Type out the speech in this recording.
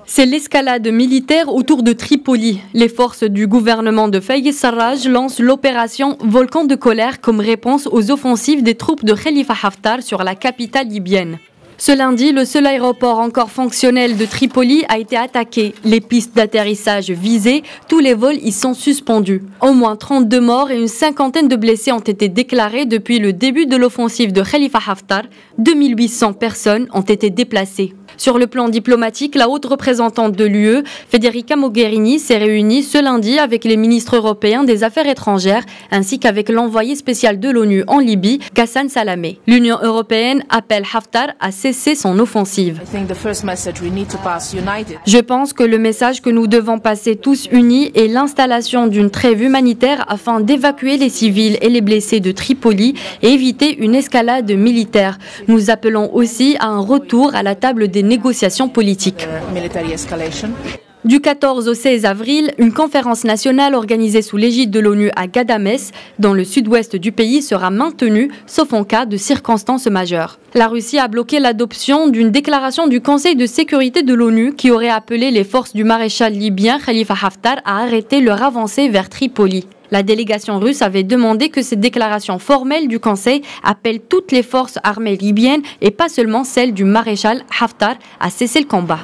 C'est l'escalade militaire autour de Tripoli. Les forces du gouvernement de Fayez Sarraj lancent l'opération Volcan de colère comme réponse aux offensives des troupes de Khalifa Haftar sur la capitale libyenne. Ce lundi, le seul aéroport encore fonctionnel de Tripoli a été attaqué. Les pistes d'atterrissage visées, tous les vols y sont suspendus. Au moins 32 morts et une cinquantaine de blessés ont été déclarés depuis le début de l'offensive de Khalifa Haftar. 2800 personnes ont été déplacées. Sur le plan diplomatique, la haute représentante de l'UE, Federica Mogherini, s'est réunie ce lundi avec les ministres européens des Affaires étrangères ainsi qu'avec l'envoyé spécial de l'ONU en Libye, Ghassan Salamé. L'Union européenne appelle Haftar à cesser son offensive. Je pense que le message que nous devons passer tous unis est l'installation d'une trêve humanitaire afin d'évacuer les civils et les blessés de Tripoli et éviter une escalade militaire. Nous appelons aussi à un retour à la table des négociations politiques. Du 14 au 16 avril, une conférence nationale organisée sous l'égide de l'ONU à Ghadamès, dans le sud-ouest du pays, sera maintenue, sauf en cas de circonstances majeures. La Russie a bloqué l'adoption d'une déclaration du Conseil de sécurité de l'ONU qui aurait appelé les forces du maréchal libyen Khalifa Haftar à arrêter leur avancée vers Tripoli. La délégation russe avait demandé que cette déclaration formelle du Conseil appelle toutes les forces armées libyennes et pas seulement celles du maréchal Haftar à cesser le combat.